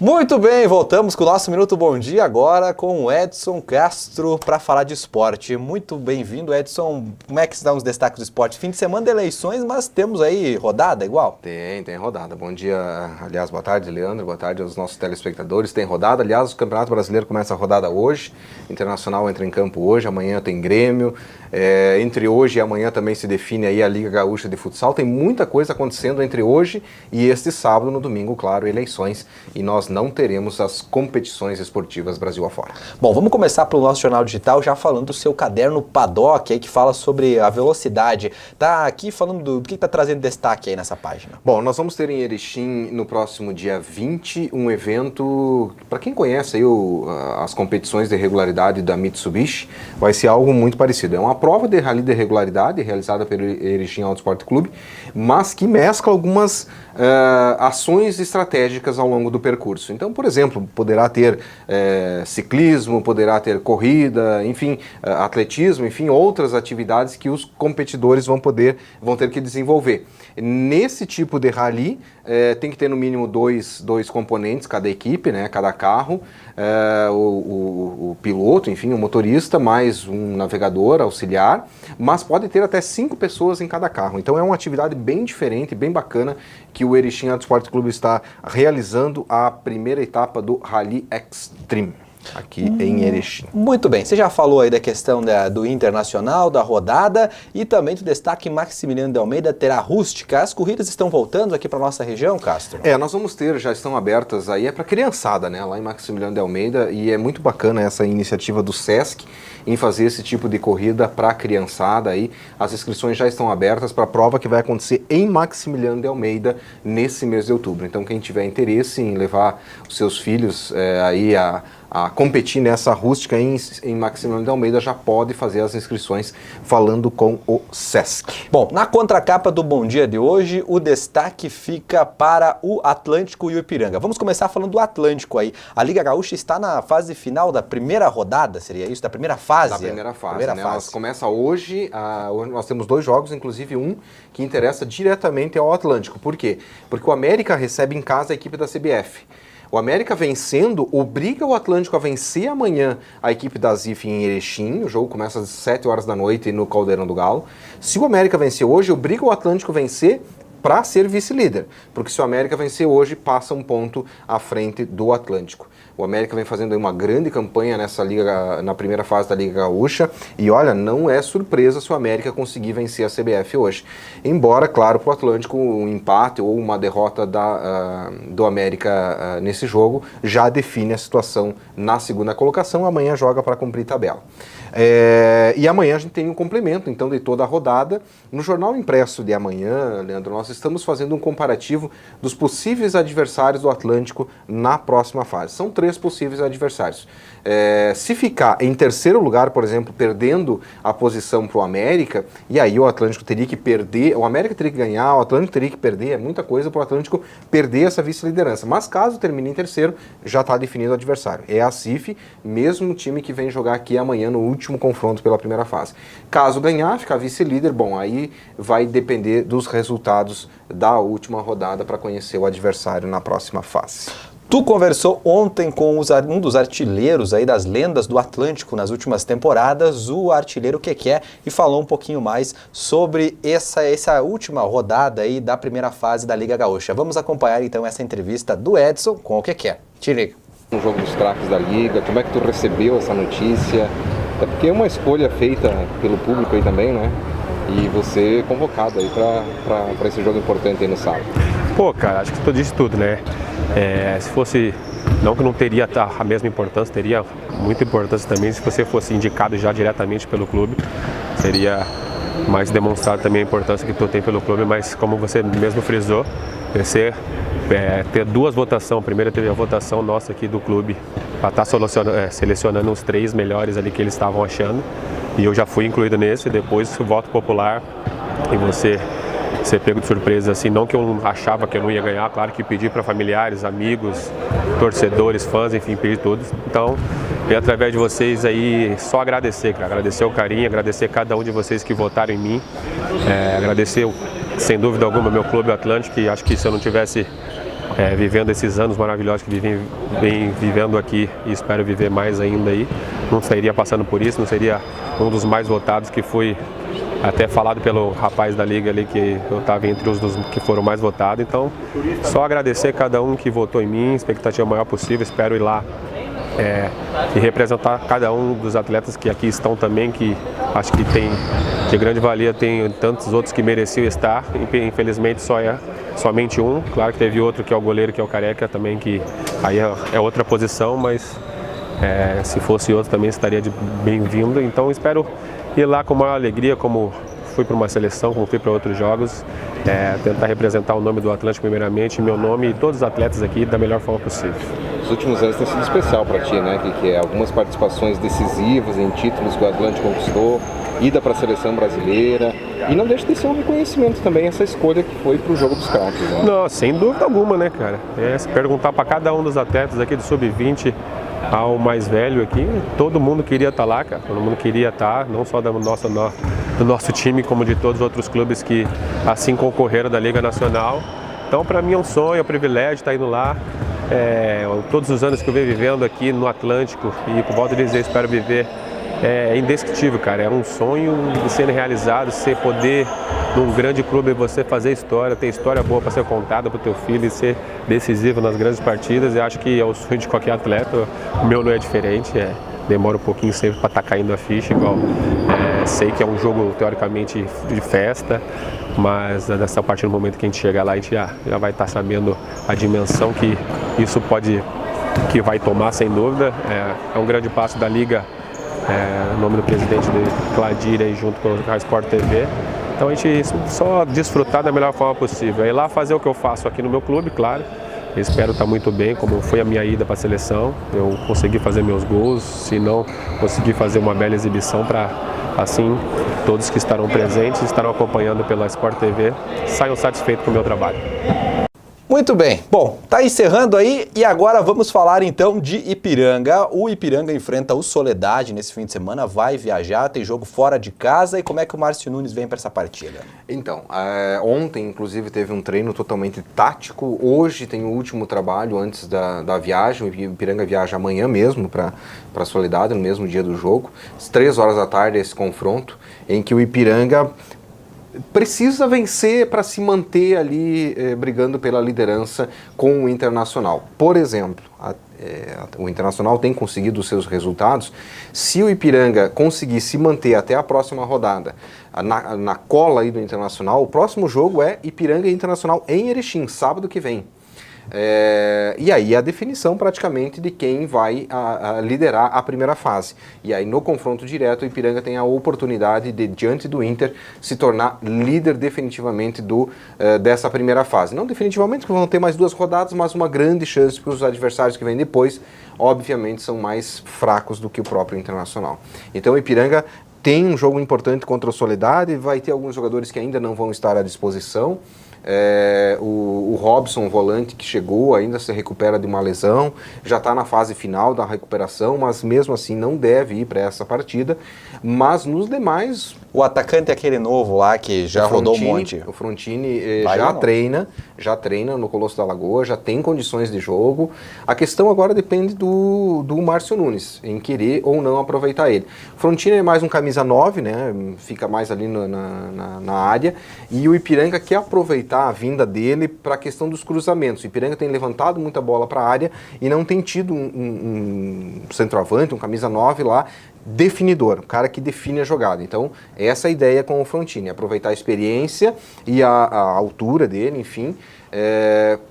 Muito bem, voltamos com o nosso Minuto Bom Dia agora com o Edson Castro para falar de esporte. Muito bem-vindo, Edson. Como é que estão os destaques do esporte? Fim de semana de eleições, mas temos aí rodada igual? Tem rodada. Bom dia, aliás, boa tarde, Leandro, boa tarde aos nossos telespectadores. Tem rodada, aliás, o Campeonato Brasileiro começa a rodada hoje, Internacional entra em campo hoje, amanhã tem Grêmio. Entre hoje e amanhã também se define aí a Liga Gaúcha de Futsal. Tem muita coisa acontecendo entre hoje e este sábado, no domingo, claro, eleições. E nós não teremos as competições esportivas Brasil afora. Bom, vamos começar pelo nosso jornal digital já falando do seu caderno Paddock, aí, que fala sobre a velocidade. Tá aqui falando do que está trazendo destaque aí nessa página. Bom, nós vamos ter em Erechim no próximo dia 20 um evento, para quem conhece aí as competições de regularidade da Mitsubishi, vai ser algo muito parecido. É uma prova de rally de regularidade realizada pelo Erechim Auto Sport Clube, mas que mescla algumas ações estratégicas ao longo do percurso. Então, por exemplo, poderá ter ciclismo, poderá ter corrida, enfim, atletismo, enfim, outras atividades que os competidores vão ter que desenvolver. Nesse tipo de rally, tem que ter no mínimo dois componentes, cada equipe, né, cada carro, o piloto, enfim, o motorista, mais um navegador auxiliar, mas pode ter até 5 pessoas em cada carro. Então é uma atividade bem diferente, bem bacana, que o Erechim Auto Sport Clube está realizando a primeira etapa do Rally Extreme, aqui em Erechim. Muito bem, você já falou aí da questão do Internacional, da rodada e também do destaque Maximiliano de Almeida terá rústica. As corridas estão voltando aqui para nossa região, Castro? Nós vamos ter, já estão abertas aí, é para criançada, né, lá em Maximiliano de Almeida, e é muito bacana essa iniciativa do SESC em fazer esse tipo de corrida para a criançada aí. As inscrições já estão abertas para a prova que vai acontecer em Maximiliano de Almeida nesse mês de outubro. Então quem tiver interesse em levar os seus filhos aí a competir nessa rústica em Maximiliano de Almeida já pode fazer as inscrições falando com o SESC. Bom, na contracapa do Bom Dia de hoje, o destaque fica para o Atlântico e o Ipiranga. Vamos começar falando do Atlântico aí. A Liga Gaúcha está na fase final da primeira rodada, seria isso? Da primeira fase? Da primeira fase, né? Nós começa hoje, hoje nós temos 2 jogos, inclusive um que interessa diretamente ao Atlântico. Por quê? Porque o América recebe em casa a equipe da CBF. O América vencendo obriga o Atlântico a vencer amanhã a equipe da ZIF em Erechim. O jogo começa às 7 horas da noite no Caldeirão do Galo. Se o América vencer hoje, obriga o Atlântico a vencer para ser vice-líder. Porque se o América vencer hoje, passa um ponto à frente do Atlântico. O América vem fazendo aí uma grande campanha nessa liga, na primeira fase da Liga Gaúcha, e olha, não é surpresa se o América conseguir vencer a CBF hoje. Embora, claro, para o Atlântico um empate ou uma derrota do América nesse jogo já define a situação na segunda colocação. Amanhã joga para cumprir tabela. E amanhã a gente tem um complemento, então, de toda a rodada. No jornal impresso de amanhã, Leandro, nós estamos fazendo um comparativo dos possíveis adversários do Atlântico na próxima fase. São 3 possíveis adversários. Se ficar em terceiro lugar, por exemplo, perdendo a posição para o América, e aí o Atlântico teria que perder, o América teria que ganhar, o Atlântico teria que perder, é muita coisa para o Atlântico perder essa vice-liderança. Mas caso termine em terceiro, já está definido o adversário. É a CIF, mesmo time que vem jogar aqui amanhã no último confronto pela primeira fase. Caso ganhar, ficar vice-líder, bom, aí vai depender dos resultados da última rodada para conhecer o adversário na próxima fase. Tu conversou ontem com um dos artilheiros aí das lendas do Atlântico nas últimas temporadas, o artilheiro Keké, e falou um pouquinho mais sobre essa última rodada aí da primeira fase da Liga Gaúcha. Vamos acompanhar então essa entrevista do Edson com o Keké. Te liga. Um jogo dos craques da Liga, como é que tu recebeu essa notícia? É porque é uma escolha feita pelo público aí também, né? E você convocado aí para esse jogo importante aí no sábado. Pô, cara, acho que tu disse tudo, né? Se fosse, não que não teria a mesma importância, teria muita importância também se você fosse indicado já diretamente pelo clube. Seria mais demonstrado também a importância que tu tem pelo clube, mas como você mesmo frisou, ter 2 votações. Primeiro teve a votação nossa aqui do clube para estar selecionando os 3 melhores ali que eles estavam achando. E eu já fui incluído nesse, depois o voto popular e você ser pego de surpresa, assim, não que eu achava que eu não ia ganhar, claro que pedi para familiares, amigos, torcedores, fãs, enfim, pedi todos. Então, através de vocês aí, só agradecer, cara, agradecer o carinho, agradecer cada um de vocês que votaram em mim, agradecer, sem dúvida alguma, meu clube Atlântico, que acho que se eu não tivesse vivendo esses anos maravilhosos que vem vivendo aqui e espero viver mais ainda aí. Não sairia passando por isso, não seria um dos mais votados, que foi até falado pelo rapaz da Liga ali, que eu estava entre os dos que foram mais votados. Então, só agradecer cada um que votou em mim, expectativa maior possível, espero ir lá e representar cada um dos atletas que aqui estão também, que acho que tem de grande valia, tem tantos outros que mereciam estar, infelizmente somente um, claro que teve outro que é o goleiro, que é o Careca também, que aí é outra posição, mas se fosse outro também estaria bem-vindo, então espero ir lá com maior alegria, como fui para uma seleção, como fui para outros jogos, tentar representar o nome do Atlântico primeiramente, meu nome e todos os atletas aqui da melhor forma possível. Os últimos anos tem sido especial para ti, né? Que algumas participações decisivas em títulos que o Atlântico conquistou, ida para a seleção brasileira, e não deixa de ser um reconhecimento também essa escolha que foi para o jogo dos craques, né? Não, sem dúvida alguma, né, cara? Se perguntar para cada um dos atletas aqui do Sub-20 ao mais velho aqui, todo mundo queria estar lá, cara. Todo mundo queria estar, não só do nosso time, como de todos os outros clubes que assim concorreram da Liga Nacional. Então, para mim é um sonho, é um privilégio estar indo lá. Todos os anos que eu venho vivendo aqui no Atlântico, e por volta de dizer, espero viver, é indescritível, cara. É um sonho sendo realizado, você poder, num grande clube, você fazer história, ter história boa para ser contada para o teu filho e ser decisivo nas grandes partidas. Eu acho que é o sonho de qualquer atleta, o meu não é diferente, demora um pouquinho sempre para estar caindo a ficha, igual sei que é um jogo teoricamente de festa, mas a partir do momento que a gente chegar lá, a gente já vai estar sabendo a dimensão que isso que vai tomar, sem dúvida. É um grande passo da Liga, em nome do presidente Cladir, aí, junto com a Sport TV. Então a gente só desfrutar da melhor forma possível. Ir lá fazer o que eu faço aqui no meu clube, claro. Espero estar muito bem, como foi a minha ida para a seleção. Eu consegui fazer meus gols, se não, consegui fazer uma bela exibição para, assim, todos que estarão presentes, estarão acompanhando pela Sport TV, saiam satisfeitos com o meu trabalho. Muito bem. Bom, tá encerrando aí e agora vamos falar então de Ipiranga. O Ipiranga enfrenta o Soledade nesse fim de semana, vai viajar, tem jogo fora de casa. E como é que o Márcio Nunes vem para essa partida? Então, ontem inclusive teve um treino totalmente tático, hoje tem o último trabalho antes da viagem. O Ipiranga viaja amanhã mesmo para a Soledade, no mesmo dia do jogo. Às 3 horas da tarde esse confronto, em que o Ipiranga precisa vencer para se manter ali brigando pela liderança com o Internacional. Por exemplo, o Internacional tem conseguido os seus resultados. Se o Ipiranga conseguir se manter até a próxima rodada na cola aí do Internacional, o próximo jogo é Ipiranga e Internacional em Erechim, sábado que vem. E aí a definição praticamente de quem vai liderar a primeira fase. E aí no confronto direto o Ipiranga tem a oportunidade de, diante do Inter, se tornar líder definitivamente dessa primeira fase. Não definitivamente, porque vão ter mais 2 rodadas, mas uma grande chance, porque os adversários que vêm depois, obviamente, são mais fracos do que o próprio Internacional. Então o Ipiranga tem um jogo importante contra o Soledade, vai ter alguns jogadores que ainda não vão estar à disposição. O Robson, volante, que chegou, ainda se recupera de uma lesão, já está na fase final da recuperação, mas mesmo assim não deve ir para essa partida. Mas nos demais... O atacante é aquele novo lá que já rodou um monte. O Frontini já treina no Colosso da Lagoa, já tem condições de jogo. A questão agora depende do Márcio Nunes, em querer ou não aproveitar ele. O Frontini é mais um camisa 9, né? Fica mais ali na área, e o Ipiranga quer aproveitar a vinda dele para a questão dos cruzamentos. O Ipiranga tem levantado muita bola para a área e não tem tido um centroavante, um camisa 9 lá, definidor, um cara que define a jogada. Então, essa é a ideia com o Frontini, aproveitar a experiência e a altura dele, enfim,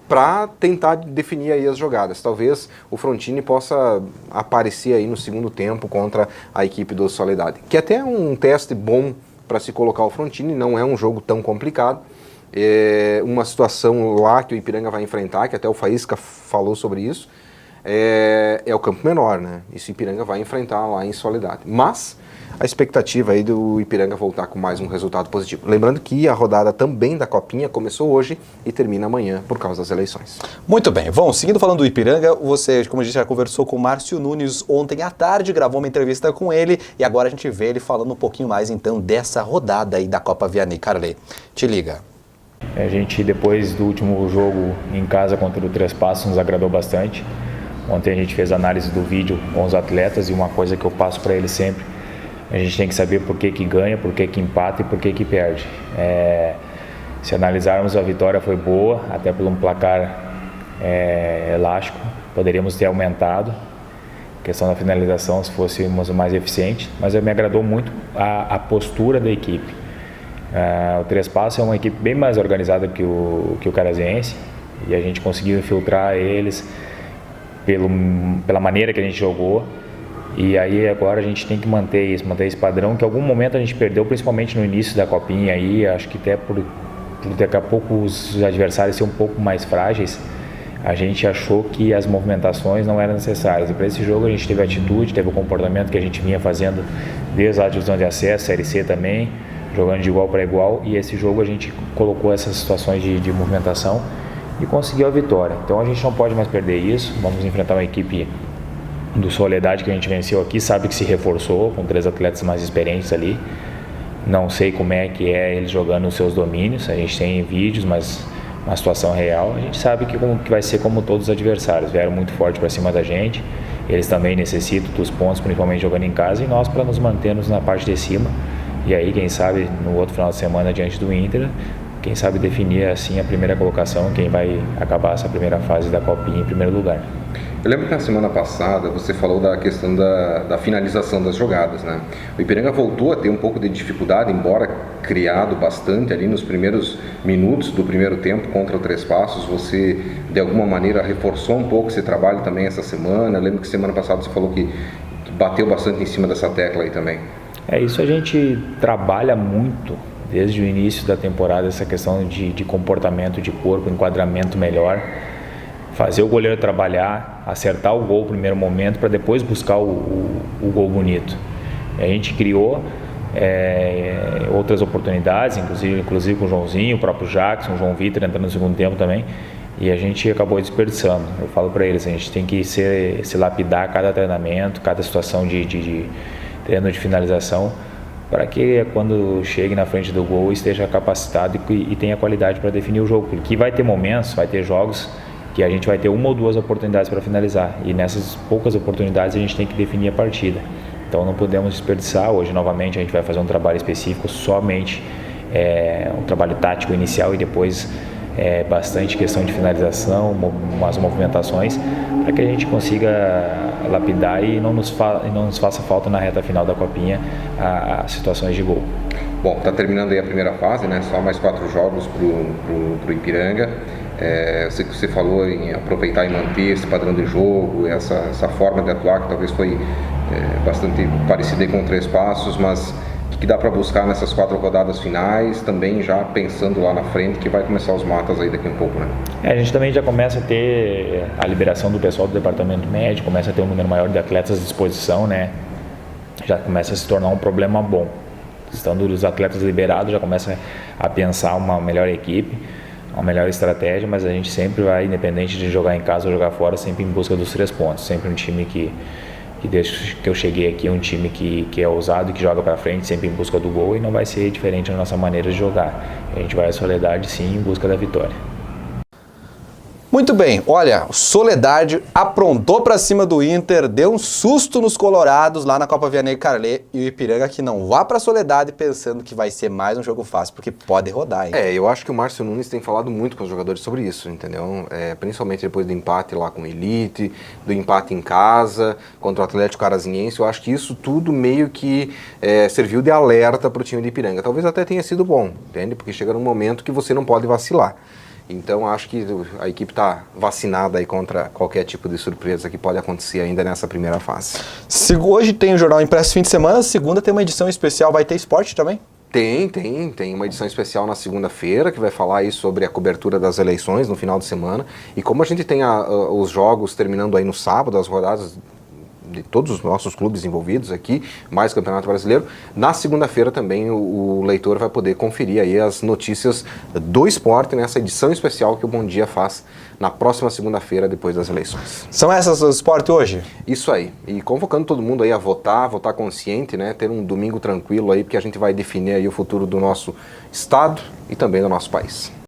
para tentar definir aí as jogadas. Talvez o Frontini possa aparecer aí no segundo tempo contra a equipe do Soledade, que até é um teste bom para se colocar o Frontini, não é um jogo tão complicado. Uma situação lá que o Ipiranga vai enfrentar, que até o Faísca falou sobre isso, é o campo menor, né? Isso o Ipiranga vai enfrentar lá em Soledade. Mas a expectativa aí do Ipiranga voltar com mais um resultado positivo. Lembrando que a rodada também da Copinha começou hoje e termina amanhã por causa das eleições. Muito bem. Bom, seguindo falando do Ipiranga, você, como a gente já conversou com o Márcio Nunes ontem à tarde, gravou uma entrevista com ele e agora a gente vê ele falando um pouquinho mais então dessa rodada aí da Copa Vianney. Carley, te liga. A gente, depois do último jogo em casa contra o Três Passos, nos agradou bastante. Ontem a gente fez análise do vídeo com os atletas e uma coisa que eu passo para eles sempre, a gente tem que saber por que ganha, por que empata e por que perde. Se analisarmos, a vitória foi boa, até por um placar elástico, poderíamos ter aumentado a questão da finalização se fôssemos mais eficientes, mas me agradou muito a postura da equipe. O Três Passos é uma equipe bem mais organizada que o Carazense e a gente conseguiu infiltrar eles pela maneira que a gente jogou, e aí agora a gente tem que manter esse padrão que em algum momento a gente perdeu, principalmente no início da copinha aí, acho que até por daqui a pouco os adversários serem um pouco mais frágeis, a gente achou que as movimentações não eram necessárias, e para esse jogo a gente teve atitude, teve o comportamento que a gente vinha fazendo desde a divisão de acesso, Série C também, jogando de igual para igual, e esse jogo a gente colocou essas situações de movimentação e conseguiu a vitória. Então a gente não pode mais perder isso. Vamos enfrentar uma equipe do Soledade que a gente venceu aqui, sabe que se reforçou com 3 atletas mais experientes ali. Não sei como é que eles jogando os seus domínios, a gente tem vídeos, mas uma situação real, a gente sabe que vai ser como todos os adversários, vieram muito forte para cima da gente, eles também necessitam dos pontos, principalmente jogando em casa, e nós para nos mantermos na parte de cima, e aí quem sabe no outro final de semana diante do Inter, quem sabe definir assim a primeira colocação, quem vai acabar essa primeira fase da Copinha em primeiro lugar. Eu lembro que na semana passada você falou da questão da finalização das jogadas, né? O Ipiranga voltou a ter um pouco de dificuldade, embora criado bastante ali nos primeiros minutos do primeiro tempo contra o Três Passos. Você, de alguma maneira, reforçou um pouco esse trabalho também essa semana. Eu lembro que semana passada você falou que bateu bastante em cima dessa tecla aí também. Isso a gente trabalha muito desde o início da temporada, essa questão de comportamento de corpo, enquadramento melhor, fazer o goleiro trabalhar, acertar o gol no primeiro momento para depois buscar o gol bonito. A gente criou outras oportunidades, inclusive com o Joãozinho, o próprio Jackson, o João Vitor entrando no segundo tempo também, e a gente acabou desperdiçando. Eu falo para eles, a gente tem que se lapidar cada treinamento, cada situação de treino de finalização, para que quando chegue na frente do gol esteja capacitado e tenha qualidade para definir o jogo, porque vai ter momentos, vai ter jogos que a gente vai ter uma ou duas oportunidades para finalizar, e nessas poucas oportunidades a gente tem que definir a partida, então não podemos desperdiçar. Hoje novamente a gente vai fazer um trabalho específico, somente um trabalho tático inicial e depois bastante questão de finalização, umas movimentações, para que a gente consiga lapidar e não nos faça falta na reta final da Copinha as situações de gol. Bom, está terminando aí a primeira fase, né? Só mais 4 jogos pro Ipiranga. Você falou em aproveitar e manter esse padrão de jogo, essa forma de atuar que talvez foi bastante parecida com o Três Passos, mas o que dá para buscar nessas 4 rodadas finais, também já pensando lá na frente que vai começar os matas aí daqui a um pouco, né? A gente também já começa a ter a liberação do pessoal do departamento médico, começa a ter um número maior de atletas à disposição, né? Já começa a se tornar um problema bom. Estando os atletas liberados, já começa a pensar uma melhor equipe, uma melhor estratégia, mas a gente sempre vai, independente de jogar em casa ou jogar fora, sempre em busca dos 3 pontos. Sempre um time que desde que eu cheguei aqui é um time que é ousado e que joga para frente, sempre em busca do gol, e não vai ser diferente na nossa maneira de jogar. A gente vai à Soledade sim em busca da vitória. Muito bem, olha, o Soledade aprontou para cima do Inter, deu um susto nos colorados lá na Copa Vianney Carlet, e o Ipiranga que não vá para a Soledade pensando que vai ser mais um jogo fácil, porque pode rodar, hein? Eu acho que o Márcio Nunes tem falado muito com os jogadores sobre isso, entendeu? Principalmente depois do empate lá com o Elite, do empate em casa contra o Atlético Carazinense. Eu acho que isso tudo meio que serviu de alerta para o time de Ipiranga. Talvez até tenha sido bom, entende? Porque chega num momento que você não pode vacilar. Então, acho que a equipe está vacinada aí contra qualquer tipo de surpresa que pode acontecer ainda nessa primeira fase. Hoje tem o Jornal Impresso fim de semana, segunda tem uma edição especial, vai ter esporte também? Tem uma edição especial na segunda-feira que vai falar aí sobre a cobertura das eleições no final de semana. E como a gente tem os jogos terminando aí no sábado, as rodadas de todos os nossos clubes envolvidos aqui, mais Campeonato Brasileiro, na segunda-feira também o leitor vai poder conferir aí as notícias do esporte nessa edição especial que o Bom Dia faz na próxima segunda-feira, depois das eleições. São essas do esporte hoje? Isso aí. E convocando todo mundo aí a votar consciente, né? Ter um domingo tranquilo aí, porque a gente vai definir aí o futuro do nosso estado e também do nosso país.